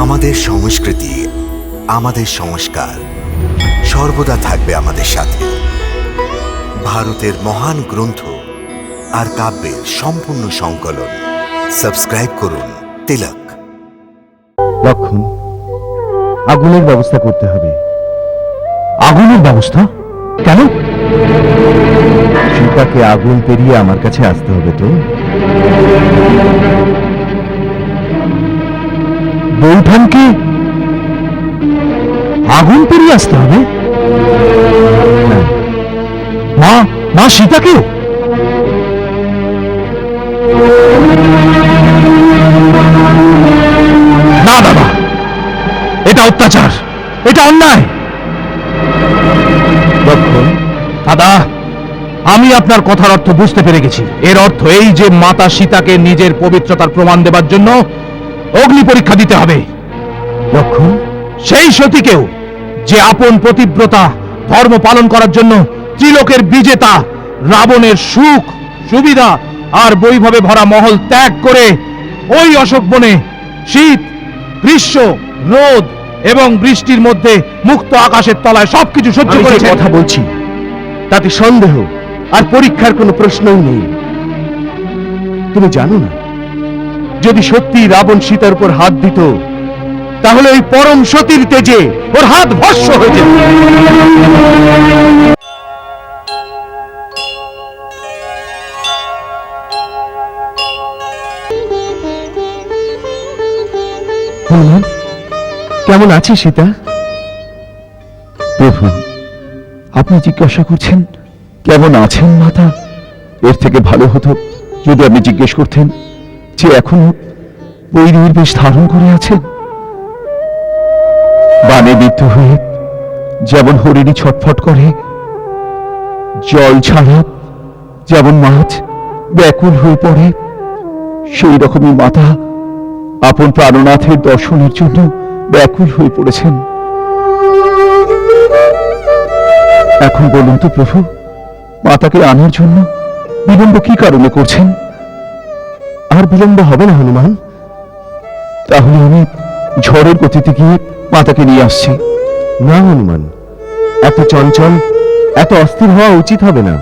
আমাদের সংস্কৃতি, আমাদের সংস্কার সর্বদা থাকবে আমাদের সাথে। ভারতের মহান গ্রন্থ আর কাব্যের সম্পূর্ণ সংকলন। সাবস্ক্রাইব করুন তিলক। লক্ষণ, আগুনের ব্যবস্থা করতে হবে। আগুনের ব্যবস্থা কেন? সীতাকে আগুন পেরিয়ে আমার কাছে আসতে হবে। তো বৌঠানকে আগুন পেরিয়ে আসতে হবে? হ্যাঁ, মা মা সীতাকেও? না দাদা, এটা অত্যাচার, এটা অন্যায়। লক্ষণ, দাদা, আমি আপনার কথার অর্থ বুঝতে পেরে গেছি। এর অর্থ এই যে মাতা সীতাকে নিজের পবিত্রতার প্রমাণ দেবার জন্য অগ্নি পরীক্ষা দিতে হবে। লক্ষণ, সেই সতীকেও, যে আপন প্রতিব্রতা ধর্ম পালন করার জন্য ত্রিলোকের বিজেতা রাবণের সুখ সুবিধা আর বৈভবে ভরা মহল ত্যাগ করে ওই অশোক বনে শীত, গ্রীষ্ম, রোদ এবং বৃষ্টির মধ্যে মুক্ত আকাশের তলায় সবকিছু সহ্য আমি যে করেছে। কথা বলছি তাতে সন্দেহ আর পরীক্ষার কোনো প্রশ্নই নেই। তুমি জানো না, যদি সত্যি রাবণ সীতার উপর হাত দিত, তাহলে ওই পরম সতীর তেজে ওর হাত ভস্ম হয়ে যেত। হনুমান, কেমন আছে সীতা? প্রভু, আপনি জিজ্ঞাসা করছেন কেমন আছেন মাতা? এর থেকে ভালো হতো যদি আপনি জিজ্ঞেস করতেন যে এখনো বৈরীর বেশ ধারণ করে আছেন। বানে বিদ্ধ হয়ে যেমন হরিণী ছটফট করে, জল ছাড়া যেমন মাছ ব্যাকুল হয়ে পড়ে, সেই রকমই মাতা আপন প্রাণনাথের দর্শনের জন্য ব্যাকুল হয়ে পড়েছেন। এখন বলুন তো প্রভু, মাতাকে আনার জন্য বিলম্ব কি কারণে করছেন? আর বিলম্ব হবে না হনুমান। তাহলে আমি ঝড়ের গতিতে গিয়ে মাতাকে নিয়ে আসছি। না হনুমান, এত চঞ্চল, এত অস্থির হওয়া উচিত হবে না।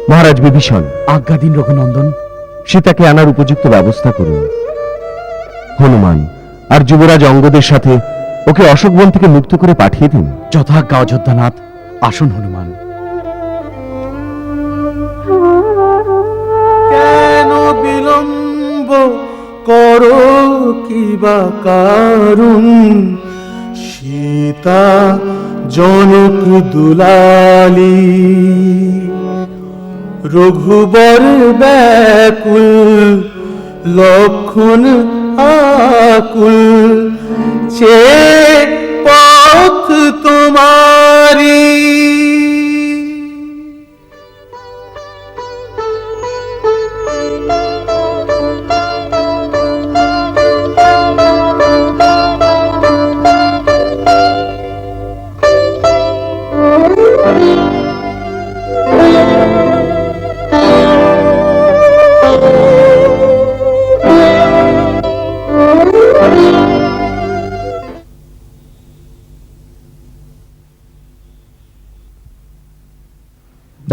মহারাজ বিভীষণ, আজ্ঞা দিন রঘুনন্দন। সীতাকে আনার উপযুক্ত ব্যবস্থা করুন। হনুমান আর যুবরাজ অঙ্গদের সাথে ওকে অশোক বন থেকে মুক্ত করে পাঠিয়ে দিন। যথাজ্ঞা অযোধ্যানাথ। আসুন হনুমান। কেন বিলম্ব করো কিবা কারণ? সীতা জনক দুলালী, রঘুবর ব্যাকুল, লক্ষণ আকুল, চে পথ তোমারি।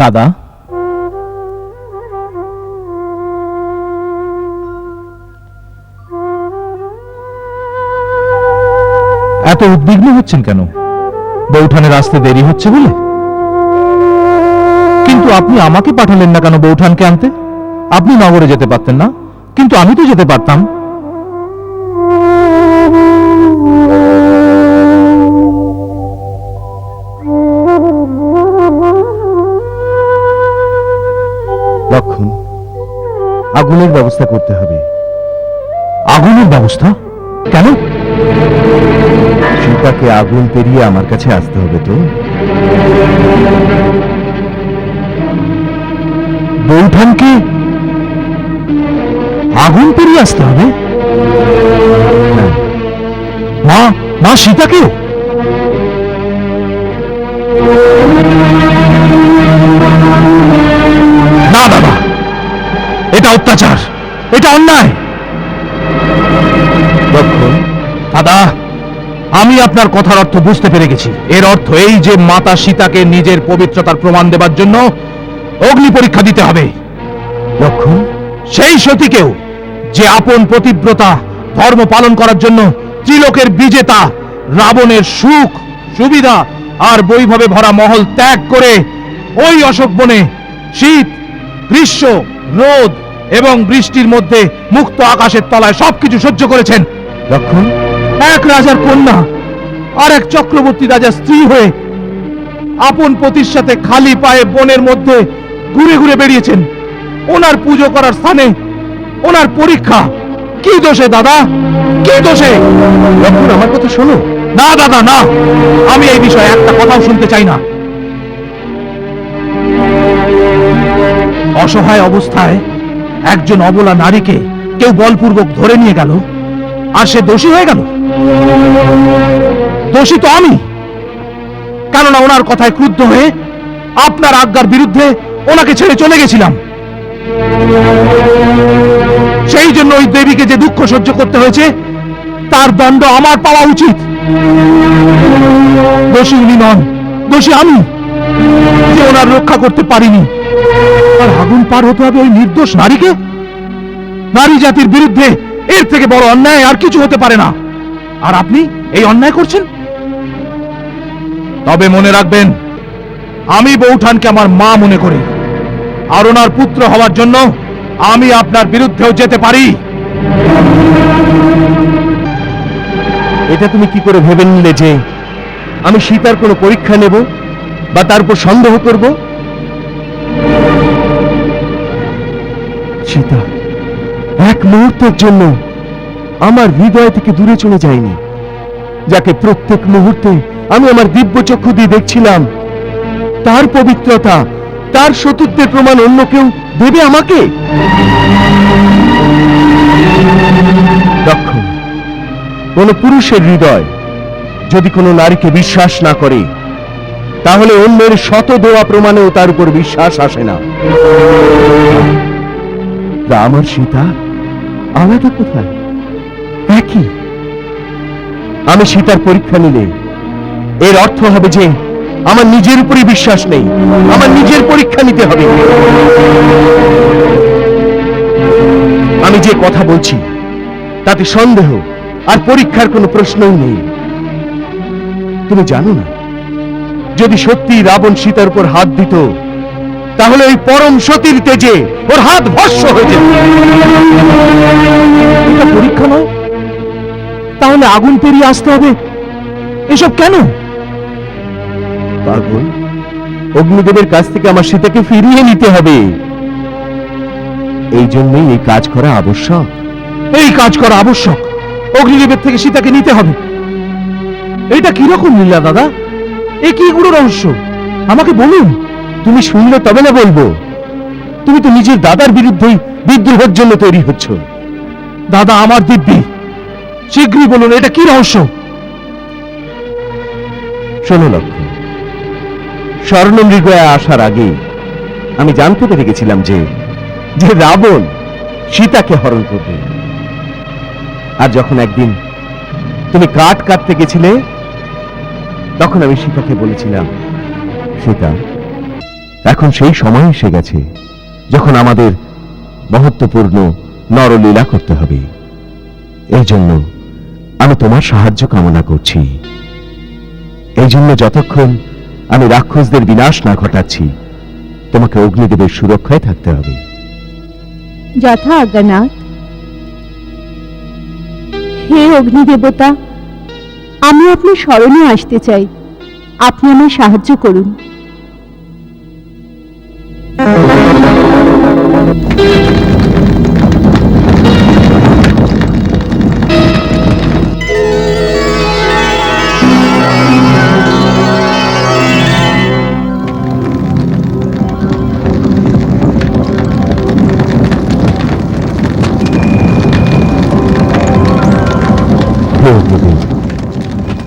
দাদা, এত উদ্বিগ্ন হচ্ছেন কেন? বৌঠানের আসতে দেরি হচ্ছে বলে? কিন্তু আপনি আমাকে পাঠালেন না কেন বৌঠানকে আনতে? আপনি নগরে যেতে পারতেন না? কিন্তু আমি তো যেতে পারতাম। লক্ষণ, আগুনের ব্যবস্থা করতে হবে। আগুনের ব্যবস্থা কেন? সীতাকে আগুন পেরিয়ে আমার কাছে আসতে হবে। তো বৌঠানকে আগুন পেরিয়ে আসতে হবে? হ্যাঁ, মা মা সীতাকেও? না দাদা, এটা অত্যাচার, এটা অন্যায়। লক্ষণ, দাদা, আমি আপনার কথার অর্থ বুঝতে পেরে গেছি। এর অর্থ এই যে মাতা সীতাকে নিজের পবিত্রতার প্রমাণ দেবার জন্য অগ্নি পরীক্ষা দিতে হবে। লক্ষণ, সেই সতীকেও যে আপন পতিব্রতা ধর্ম পালন করার জন্য ত্রিলোকের বিজেতা রাবণের সুখ সুবিধা আর বৈভবে ভরা মহল ত্যাগ করে ওই অশোক বনে শীত গ্রীষ্ম রোদ এবং বৃষ্টির মধ্যে মুক্ত আকাশের তলায় সবকিছু সহ্য করেছেন। লক্ষণ, এক রাজার কন্যা আর এক চক্রবর্তী রাজার স্ত্রী হয়ে আপন পতির সাথে খালি পায়ে বনের মধ্যে ঘুরে ঘুরে বেরিয়েছেন। ওনার পুজো করার স্থানে ওনার পরীক্ষা। কি দোষে দাদা, কি দোষে? লক্ষণ, আমার কথা শোনো। না দাদা না, আমি এই বিষয়ে একটা কথাও শুনতে চাই না। অসহায় অবস্থায় একজন অবলা নারীকে কেউ বলপূর্বক ধরে নিয়ে গেল আর সে দোষী হয়ে গেল। দোষী তো আমি, কেননা ওনার কথায় ক্রুদ্ধ হয়ে আপনার আজ্ঞার বিরুদ্ধে ওনাকে ছেড়ে চলে গেছিলাম। সেই জন্য ওই দেবীকে যে দুঃখ সহ্য করতে হয়েছে তার দণ্ড আমার পাওয়া উচিত। দোষী উনি নন, দোষী আমি, যে ওনার রক্ষা করতে পারিনি। আর আগুন পার হতে হবে ওই নির্দোষ নারীকে। নারী জাতির বিরুদ্ধে এর থেকে বড় অন্যায় আর কিছু হতে পারে না। আর আপনি এই অন্যায় করছেন। তবে মনে রাখবেন, আমি বৌঠানকে আমার মা মনে করি, আর ওনার পুত্র হওয়ার জন্য আমি আপনার বিরুদ্ধেও যেতে পারি। এটা তুমি কি করে ভেবে নিলে যে আমি সীতার কোনো পরীক্ষা নেব বা তার উপর সন্দেহ করব? সীতা এক মুহূর্তের জন্য আমার হৃদয় থেকে দূরে চলে যায়নি, যাকে প্রত্যেক মুহূর্তে আমি আমার দিব্য চক্ষু দিয়ে দেখছিলাম। তার পবিত্রতা, তার সতীত্বের প্রমাণ অন্য কেউ দেবে আমাকে? লক্ষণ, কোন পুরুষের হৃদয় যদি কোনো নারীকে বিশ্বাস না করে, তাহলে অন্যের শত দেওয়া প্রমাণেও তার উপর বিশ্বাস আসে না। রাম আর সীতা আলাদা কোথায়? একই। আমি সীতার পরীক্ষা নিলে এর অর্থ হবে যে আমার নিজের উপরই বিশ্বাস নেই, আমার নিজের পরীক্ষা নিতে হবে। আমি যে কথা বলছি তাতে সন্দেহ আর পরীক্ষার কোনো প্রশ্নই নেই। তুমি জানো না, যদি সত্যি রাবণ সীতার উপর হাত দিত, তাহলে ওই পরম সতীর তেজে ওর হাত ভস্ম হয়ে যেত। এটা পরীক্ষা নয়, তাহলে আগুন পেরিয়ে আসতে হবে। এসব কেন? পাগল, অগ্নিদেবের কাছ থেকে আমার সীতাকে ফিরিয়ে নিতে হবে। এই জন্যই এই কাজ করা আবশ্যক। এই কাজ করা আবশ্যক, অগ্নিদেবের থেকে সীতাকে নিতে হবে। এটা কিরকম লীলা দাদা? এ কি গুরু রহস্য? আমাকে বলুন। তুমি শুনলে তবে না বলবো। তুমি তো নিজের দাদার বিরুদ্ধেই বিদ্রোহের জন্য তৈরি হচ্ছ। দাদা আমার দিব্যি, শীঘ্রই বলুন এটা কি রহস্য? শোনো লক্ষ্য, স্বর্ণমৃগয়া আসার আগে আমি জানতে পেরে গেছিলাম যে রাবণ সীতাকে হরণ করবে। আর যখন একদিন তুমি কাঠ কাটতে গেছিলে, তখন আমি সীতাকে বলেছিলাম, সীতা, এখন সেই সময় এসে গেছে যখন আমাদের মহত্বপূর্ণ নরলীলা করতে হবে। এই জন্য আমি তোমার সাহায্য কামনা করছি। এই জন্য যতক্ষণ আমি রাক্ষসদের বিনাশ না ঘটাচ্ছি, তোমাকে অগ্নিদেবের সুরক্ষায় থাকতে হবে। যথা আজ্ঞানাথ। হে অগ্নিদেবতা, আমি আপনার শরণে আসতে চাই, আপনি আমায় সাহায্য করুন।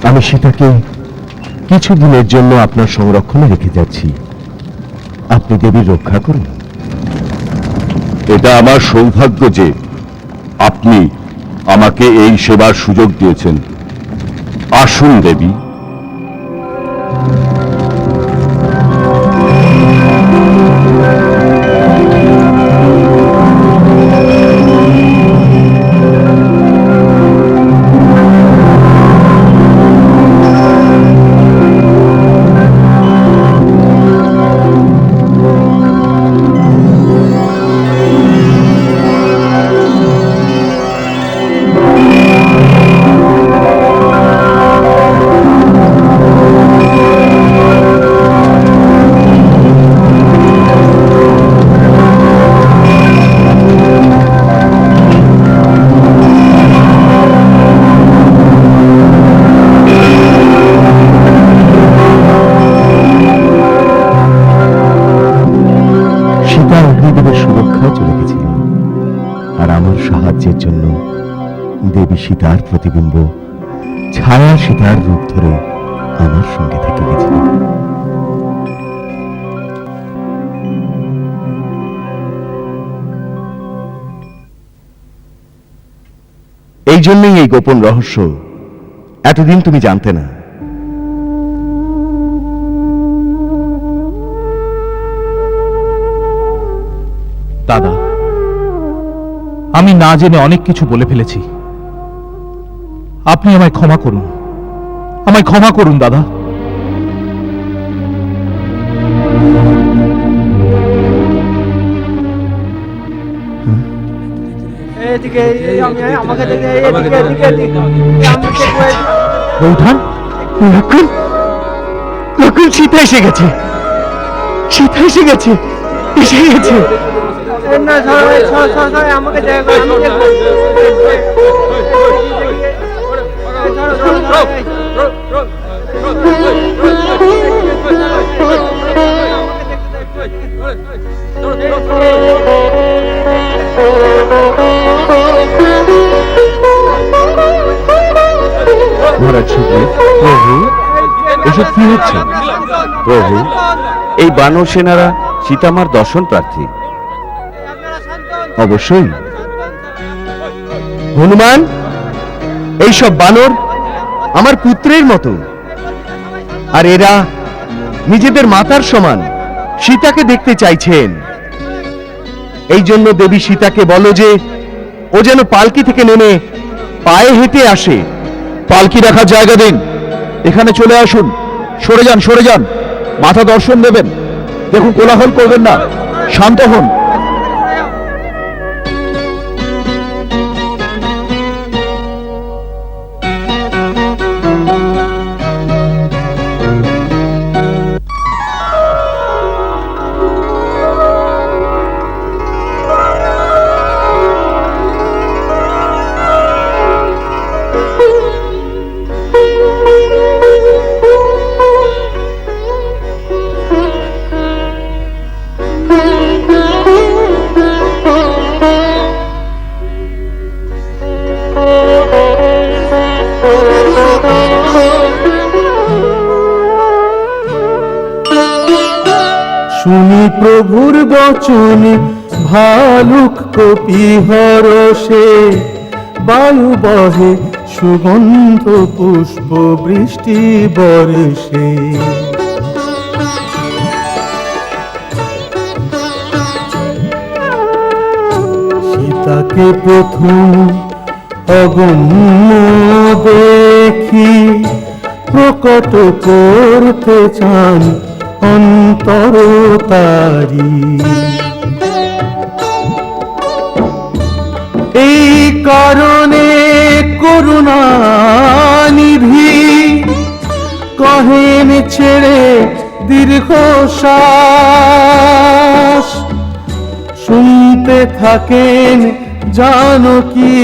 আমি সীতাকে কিছুদিনের জন্য আপনার সংরক্ষণে রেখে যাচ্ছি। আপনি দেবীর রক্ষা করুন। এটা আমার সৌভাগ্য যে আপনি আমাকে এই সেবার সুযোগ দিয়েছেন। আসুন দেবী। সীতা অগ্নিদেবের সুরক্ষায় চলে গেছিল, আর আমার সাহায্যের জন্য দেবী সীতার প্রতিবিম্ব ছায়া সীতার রূপ ধরে আমার সঙ্গে থেকে গেছিল। এই জন্যই এই গোপন রহস্য এতদিন তুমি জানতে না। দাদা, আমি না জেনে অনেক কিছু বলে ফেলেছি। আপনি আমায় ক্ষমা করুন, আমায় ক্ষমা করুন দাদা। বৌঠান, লক্ষণ, লক্ষণ, সীতা এসে গেছে, সীতা এসে গেছে, এসে গেছে। মহারাজ সুগ্রীব, প্রভু, এসব কি হচ্ছে? প্রভু, এই বানর সেনারা সীতামার দর্শন প্রার্থী। অবশ্যই। হনুমান, এইসব বানর আমার পুত্রের মতো, আর এরা নিজেদের মাতার সমান সীতাকে দেখতে চাইছেন। এই জন্য দেবী সীতাকে বলো যে ও যেন পালকি থেকে নেমে পায়ে হেঁটে আসে। পালকি রাখার জায়গা দিন, এখানে চলে আসুন। সরে যান, সরে যান, মাথা দর্শন দেবেন। দেখুন, কোলাহল করবেন না, শান্ত হন। শুনি প্রভুর বচন, ভালুক কপি হরষে, বায়ু বহে সুগন্ধ পুষ্প বৃষ্টি বর্ষে। সীতাকে প্রথম অগম্য দেখি, প্রকট করতে চান অন্তর তারি। এই কারণে করুণা নিধি কহেন ছেড়ে দীর্ঘশ্বাস, শুনতে থাকেন জানকী,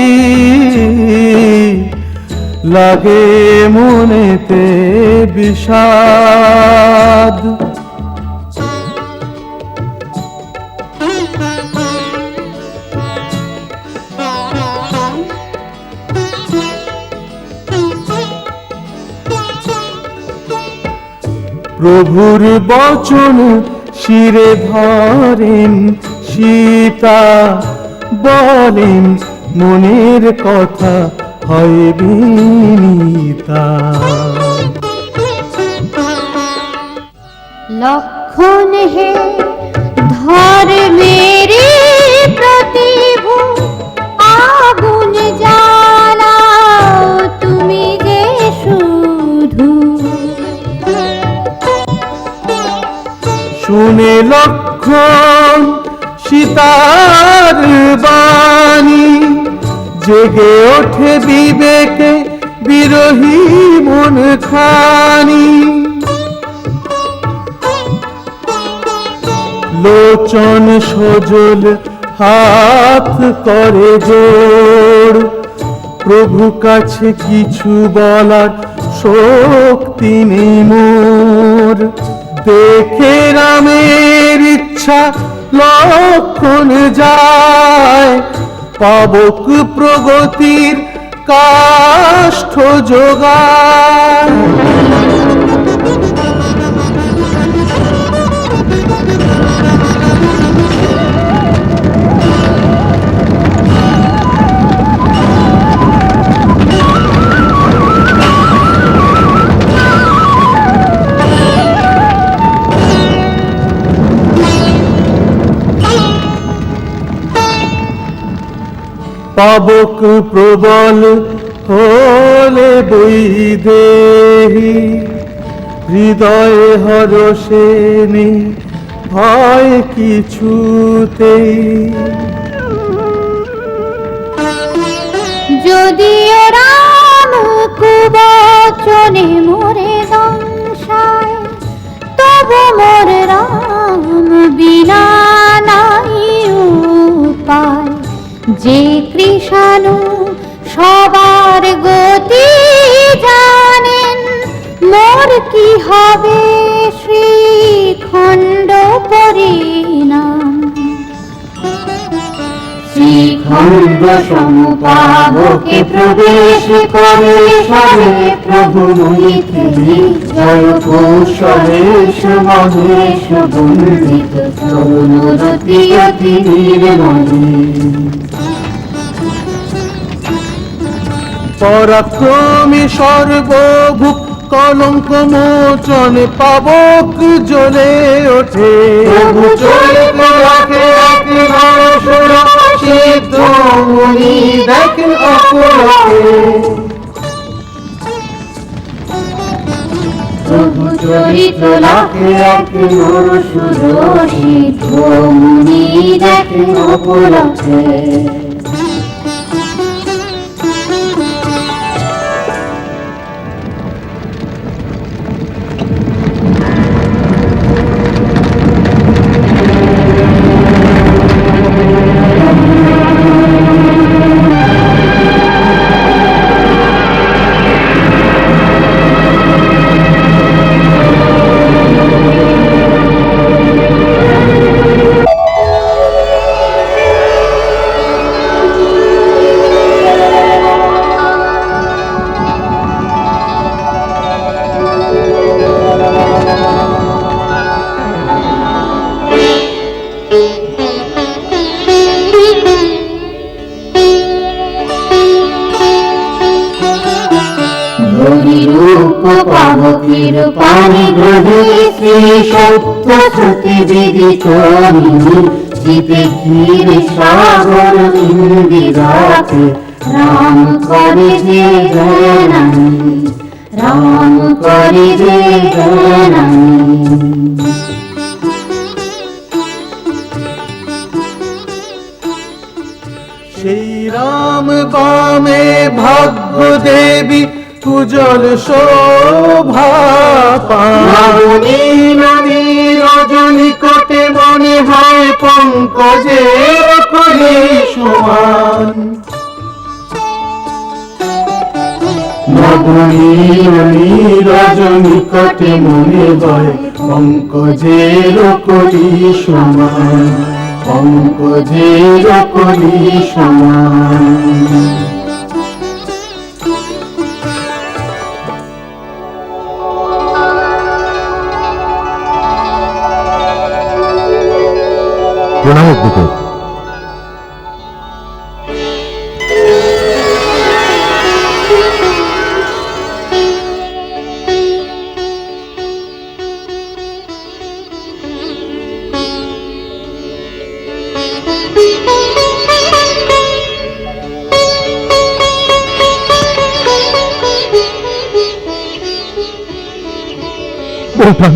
লাগে মনেতে বিষাদ। প্রভুর বচন শিরে ধরেন সীতা, বলেন মনের কথা হয় বিনীতা। লক্ষণ হে ধর্মেরি প্রতিভু, আগুন জ্বালাও তুমি যে শুধু। শুনে লক্ষণ সীতার বাণী, জেগে ওঠে বিবেকে বিরহী মন খানি। লোচন সজল হাত করে জোড়, প্রভু কাছে কিছু বলার শক্তি নেই মোর। দেখে রামের ইচ্ছা লক্ষণ যায়, পাবক প্রগতির কাষ্ঠ যোগায়। পাবক প্রবল হলে বৈদেহী, হৃদয়ে হরষে নেই ভয় কিছুতেই। যদিও রাম কুবচনে মোরে দংশায়, তবু মোর রাম বিনা নাই উপায়। যে কৃষাণু সবার গতি জানেন, মোর কি হবে শ্রীখণ্ড পরিণাম। শ্রীখণ্ড সমপাবকে প্রবেশ করে সবে প্রভু মৈথিলী, জয় কৌশলেশ মহেশ বন্দিত চরণরতি অতি নির্মলী। পরাক্রমী সর্বভূপ কলঙ্ক মোচনে পাবক জ্বলে ওঠে। প্রভু চরিত রাখে এক নরসুর, সিদ্ধ মুনি দেখেন অপরকে। প্রভু চরিত রাখে এক নরসুর, সিদ্ধ মুনি দেখেন অপরকে। রূপ পাবকের পানি গ্রহে শ্রী সত্য শ্রুতি বিদিত জিতে ক্ষীর সাগর ইন্দিরাতে। রাম করে যে জয়নানি, রাম করে যে জয়নানি। সেই রাম বামে ভাগ্য দেবী উজ্জ্বল শোভা পানি। নদী রজনী কোটে মনে হয় পঙ্কজের কলি সমান। নবনী রজনী কোটে মনে হয় পঙ্কজের কলি সমান, পঙ্কজের কলি সমান। প্রণাম অগ্নিদেব। বৌঠান